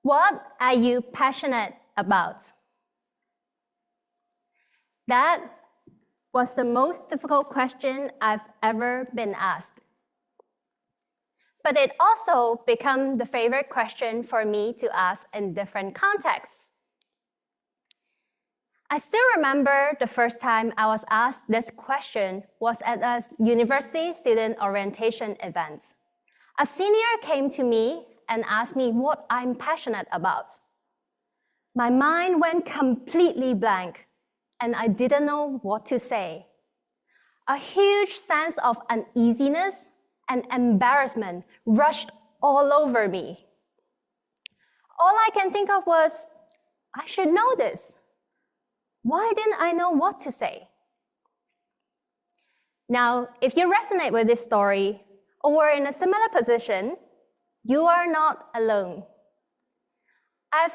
What are you passionate about? That was the most difficult question I've ever been asked. But it also became the favorite question for me to ask in different contexts. I still remember the first time I was asked this question was at a university student orientation event. A senior came to me and asked me what I'm passionate about. My mind went completely blank, and I didn't know what to say. A huge sense of uneasiness and embarrassment rushed all over me. All I can think of was, I should know this. Why didn't I know what to say? Now, if you resonate with this story, or were in a similar position, you are not alone. I've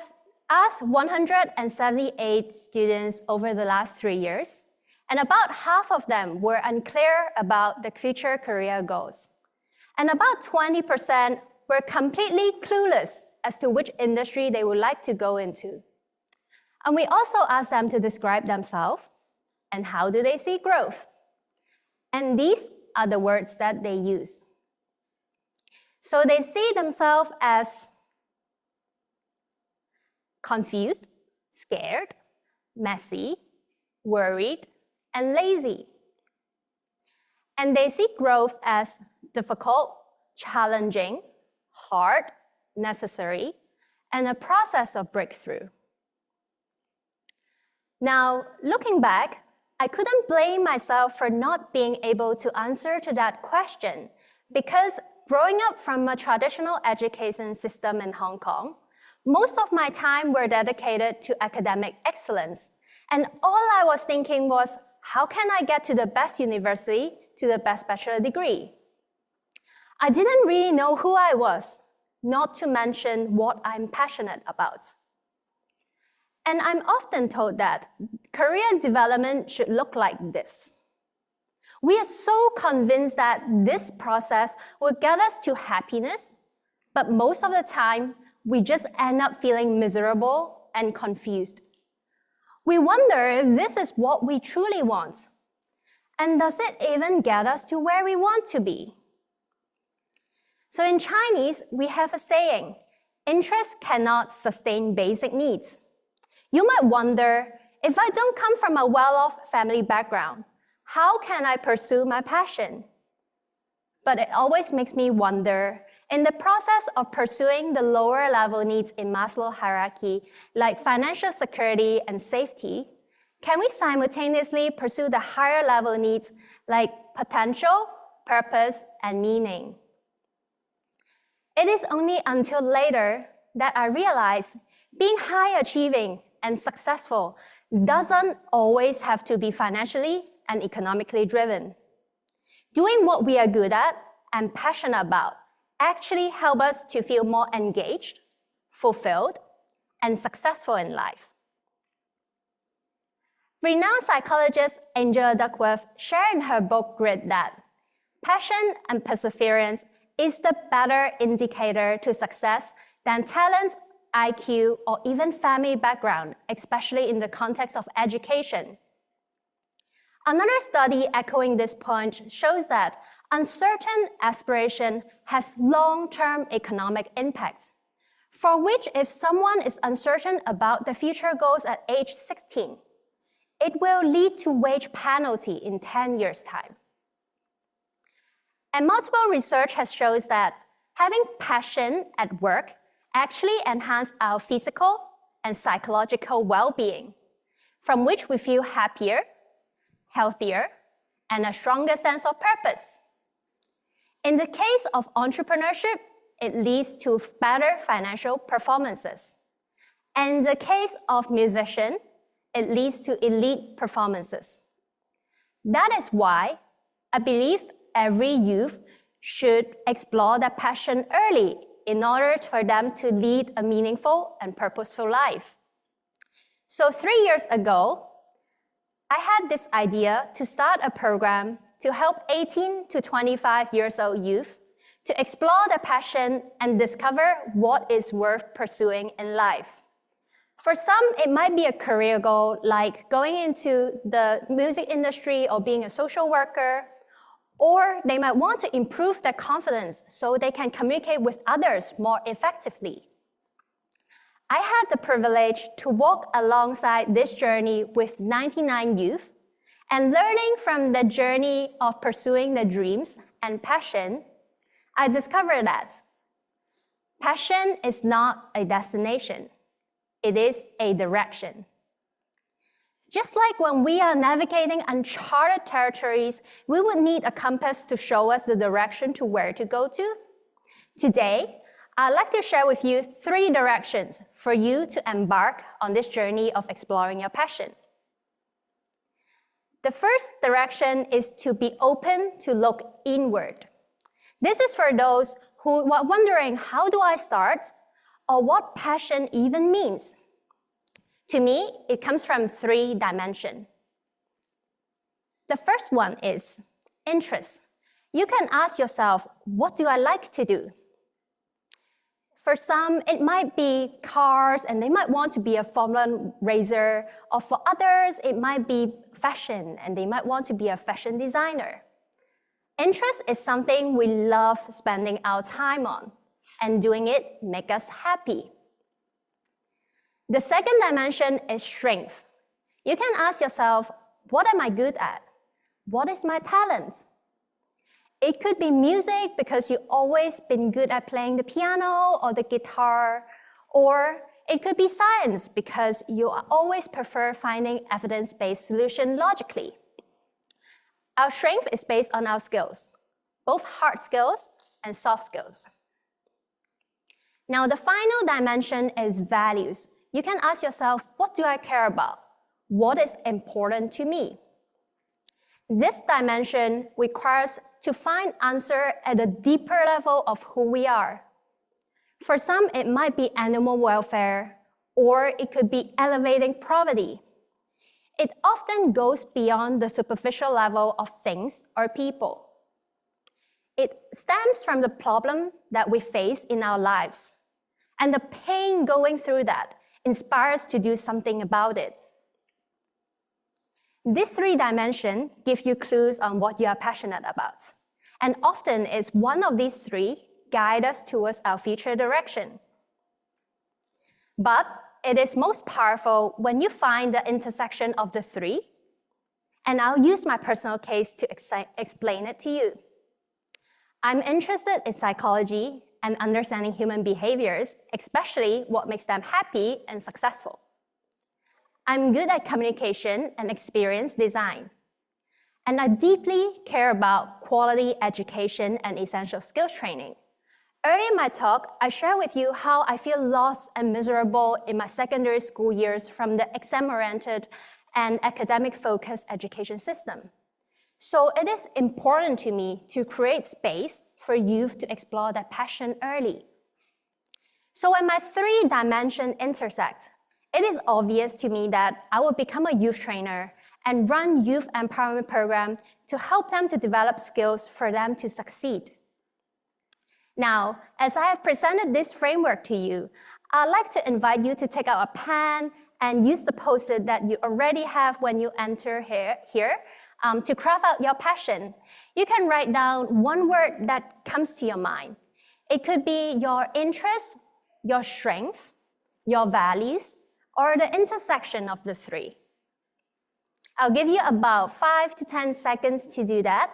asked 178 students over the last 3 years, and about half of them were unclear about the future career goals. And about 20% were completely clueless as to which industry they would like to go into. And we also asked them to describe themselves and how do they see growth. And these are the words that they use. So they see themselves as confused, scared, messy, worried, and lazy. And they see growth as difficult, challenging, hard, necessary, and a process of breakthrough. Now, looking back, I couldn't blame myself for not being able to answer to that question because growing up from a traditional education system in Hong Kong, most of my time were dedicated to academic excellence. And all I was thinking was, how can I get to the best university, to the best bachelor degree? I didn't really know who I was, not to mention what I'm passionate about. And I'm often told that career development should look like this. We are so convinced that this process will get us to happiness, but most of the time, we just end up feeling miserable and confused. We wonder if this is what we truly want. And does it even get us to where we want to be? So in Chinese, we have a saying, interest cannot sustain basic needs. You might wonder, if I don't come from a well-off family background, how can I pursue my passion? But it always makes me wonder, in the process of pursuing the lower level needs in Maslow's hierarchy, like financial security and safety, can we simultaneously pursue the higher level needs like potential, purpose, and meaning? It is only until later that I realized being high achieving and successful doesn't always have to be financially and economically driven. Doing what we are good at and passionate about actually help us to feel more engaged, fulfilled, and successful in life. Renowned psychologist Angela Duckworth shared in her book Grit that passion and perseverance is the better indicator to success than talent, IQ, or even family background, especially in the context of education. Another study echoing this point shows that uncertain aspiration has long-term economic impact, for which if someone is uncertain about the future goals at age 16, it will lead to wage penalty in 10 years' time. And multiple research has shown that having passion at work actually enhances our physical and psychological well-being, from which we feel happier, healthier, and a stronger sense of purpose. In the case of entrepreneurship, it leads to better financial performances. And in the case of musician, it leads to elite performances. That is why I believe every youth should explore their passion early in order for them to lead a meaningful and purposeful life. So 3 years ago, I had this idea to start a program to help 18 to 25 years old youth to explore their passion and discover what is worth pursuing in life. For some, it might be a career goal like going into the music industry or being a social worker, or they might want to improve their confidence so they can communicate with others more effectively. I had the privilege to walk alongside this journey with 99 youth, and learning from the journey of pursuing their dreams and passion, I discovered that passion is not a destination, it is a direction. Just like when we are navigating uncharted territories, we would need a compass to show us the direction to where to go to. Today, I'd like to share with you 3 directions for you to embark on this journey of exploring your passion. The first direction is to be open to look inward. This is for those who are wondering, how do I start, or what passion even means? To me, it comes from 3 dimensions. The first one is interest. You can ask yourself, what do I like to do? For some, it might be cars, and they might want to be a Formula 1 racer, or for others, it might be fashion, and they might want to be a fashion designer. Interest is something we love spending our time on, and doing it makes us happy. The second dimension is strength. You can ask yourself, what am I good at? What is my talent? It could be music because you've always been good at playing the piano or the guitar, or it could be science because you always prefer finding evidence-based solutions logically. Our strength is based on our skills, both hard skills and soft skills. Now, the final dimension is values. You can ask yourself, what do I care about? What is important to me? This dimension requires to find answer at a deeper level of who we are. For some, it might be animal welfare, or it could be elevating poverty. It often goes beyond the superficial level of things or people. It stems from the problem that we face in our lives, and the pain going through that inspires to do something about it. These 3 dimensions give you clues on what you are passionate about, and often it's one of these 3 guide us towards our future direction. But it is most powerful when you find the intersection of the 3, and I'll use my personal case to explain it to you. I'm interested in psychology and understanding human behaviors, especially what makes them happy and successful. I'm good at communication and experience design. And I deeply care about quality education and essential skills training. Earlier in my talk, I shared with you how I feel lost and miserable in my secondary school years from the exam-oriented and academic-focused education system. So it is important to me to create space for youth to explore their passion early. So when my 3 dimensions intersect, it is obvious to me that I will become a youth trainer and run youth empowerment program to help them to develop skills for them to succeed. Now, as I have presented this framework to you, I'd like to invite you to take out a pen and use the post-it that you already have when you enter here to craft out your passion. You can write down one word that comes to your mind. It could be your interest, your strength, your values, or the intersection of the 3. I'll give you about 5 to 10 seconds to do that.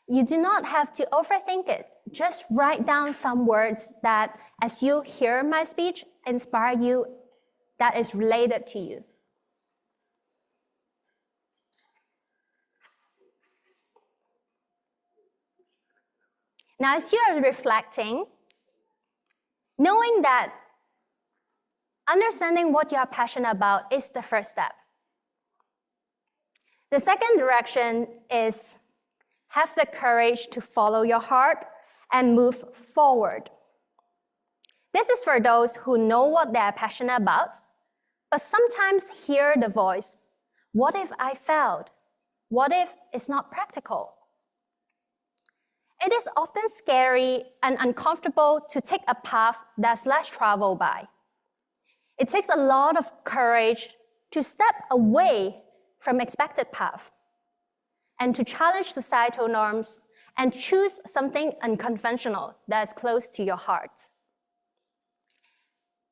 You do not have to overthink it. Just write down some words that, as you hear my speech, inspire you, that is related to you. Now, as you are reflecting, knowing that understanding what you are passionate about is the first step. The second direction is have the courage to follow your heart and move forward. This is for those who know what they are passionate about, but sometimes hear the voice, what if I failed? What if it's not practical? it is often scary and uncomfortable to take a path that's less traveled by. It takes a lot of courage to step away from expected path and to challenge societal norms and choose something unconventional that is close to your heart.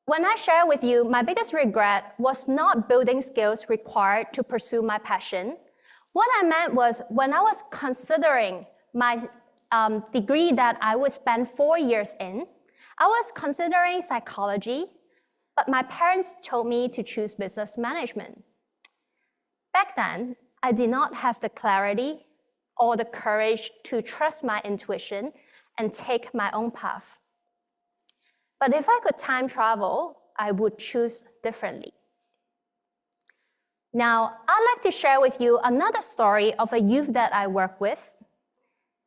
When I share with you, my biggest regret was not building skills required to pursue my passion. What I meant was when I was considering my degree that I would spend 4 years in, I was considering psychology, but my parents told me to choose business management. Back then, I did not have the clarity or the courage to trust my intuition and take my own path. But if I could time travel, I would choose differently. Now, I'd like to share with you another story of a youth that I work with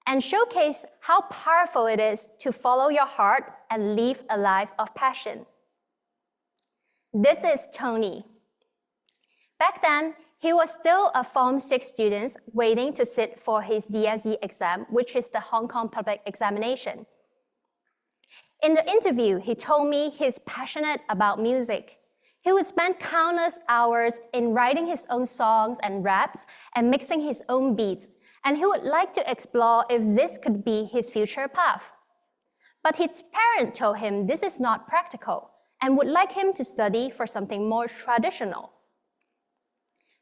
and showcase how powerful it is to follow your heart and live a life of passion. This is Tony. Back then, he was still a Form 6 student waiting to sit for his DSE exam, which is the Hong Kong public examination. In the interview, he told me he's passionate about music. He would spend countless hours in writing his own songs and raps and mixing his own beats, and he would like to explore if this could be his future path. But his parents told him this is not practical and would like him to study for something more traditional.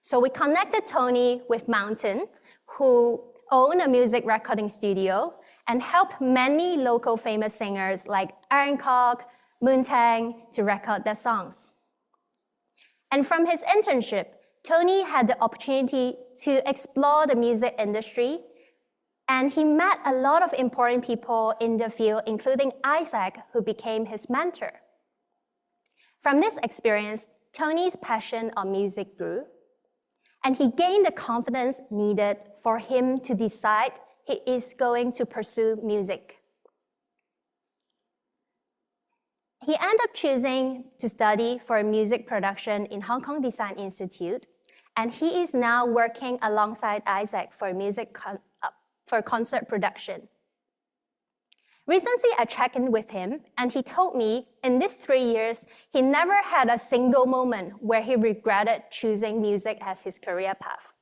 So we connected Tony with Mountain, who own a music recording studio and helped many local famous singers like Aaron Kwok, Moon Tang to record their songs. And from his internship, Tony had the opportunity to explore the music industry, and he met a lot of important people in the field, including Isaac, who became his mentor. From this experience, Tony's passion on music grew, and he gained the confidence needed for him to decide he is going to pursue music. He ended up choosing to study for music production in Hong Kong Design Institute, and he is now working alongside Isaac for concert production. Recently, I checked in with him, and he told me in these 3 years, he never had a single moment where he regretted choosing music as his career path.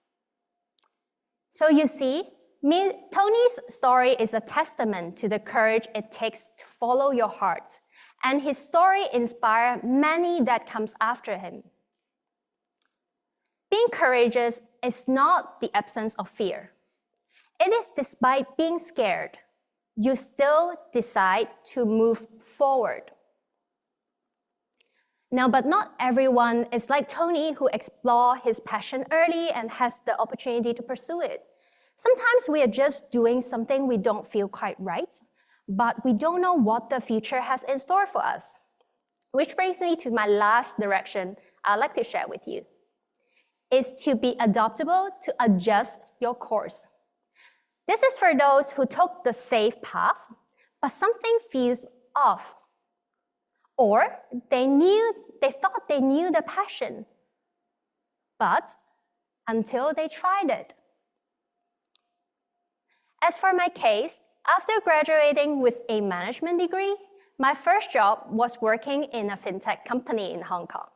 So you see, Tony's story is a testament to the courage it takes to follow your heart, and his story inspires many that comes after him. Being courageous is not the absence of fear. It is despite being scared, you still decide to move forward. Now, but not everyone is like Tony, who explores his passion early and has the opportunity to pursue it. Sometimes we are just doing something we don't feel quite right, but we don't know what the future has in store for us. Which brings me to my last direction I'd like to share with you, is to be adaptable to adjust your course. This is for those who took the safe path, but something feels off. Or they thought they knew the passion, but until they tried it. As for my case, after graduating with a management degree, my first job was working in a fintech company in Hong Kong.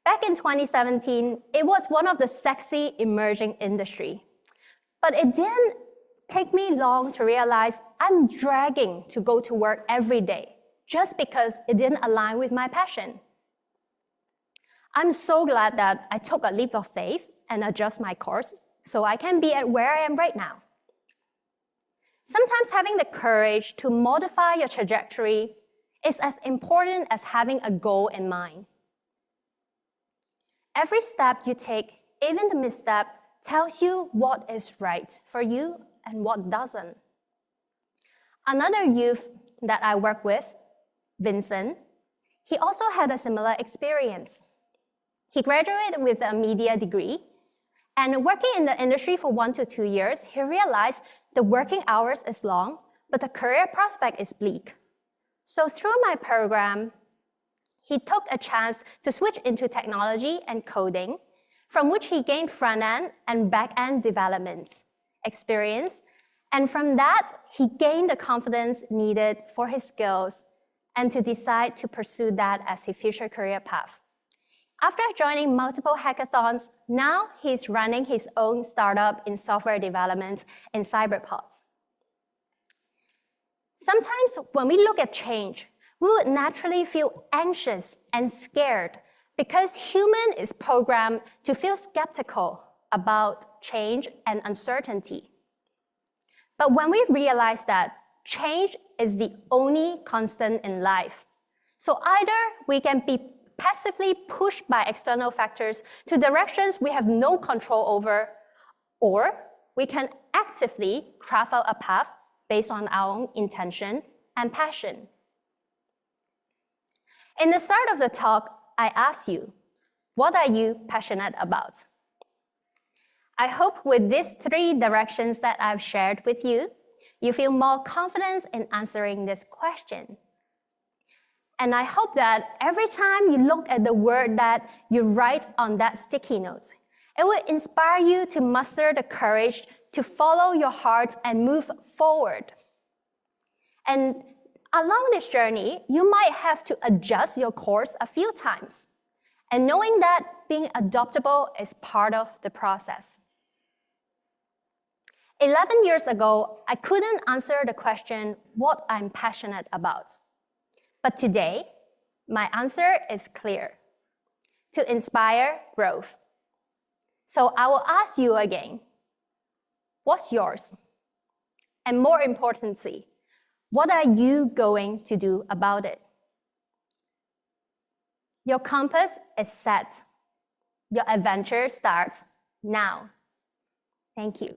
Back in 2017, it was one of the sexy emerging industry. But it didn't take me long to realize I'm dragging to go to work every day just because it didn't align with my passion. I'm so glad that I took a leap of faith and adjust my course so I can be at where I am right now. Sometimes having the courage to modify your trajectory is as important as having a goal in mind. Every step you take, even the misstep, tells you what is right for you and what doesn't. Another youth that I work with, Vincent, he also had a similar experience. He graduated with a media degree, and working in the industry for 1 to 2 years, he realized the working hours is long, but the career prospect is bleak. So through my program, he took a chance to switch into technology and coding, from which he gained front-end and back-end development experience, And from that, he gained the confidence needed for his skills and to decide to pursue that as his future career path. After joining multiple hackathons, now he's running his own startup in software development in Cyberpods. Sometimes when we look at change, we would naturally feel anxious and scared because human is programmed to feel skeptical about change and uncertainty. But when we realize that change is the only constant in life, so either we can be passively pushed by external factors to directions we have no control over, or we can actively craft out a path based on our own intention and passion. In the start of the talk, I asked you, what are you passionate about? I hope with these 3 directions that I've shared with you, you feel more confidence in answering this question. And I hope that every time you look at the word that you write on that sticky note, it will inspire you to muster the courage to follow your heart and move forward. And along this journey, you might have to adjust your course a few times. And knowing that being adaptable is part of the process. 11 years ago, I couldn't answer the question what I'm passionate about. But today, my answer is clear: to inspire growth. So I will ask you again, what's yours? And more importantly, what are you going to do about it? Your compass is set. Your adventure starts now. Thank you.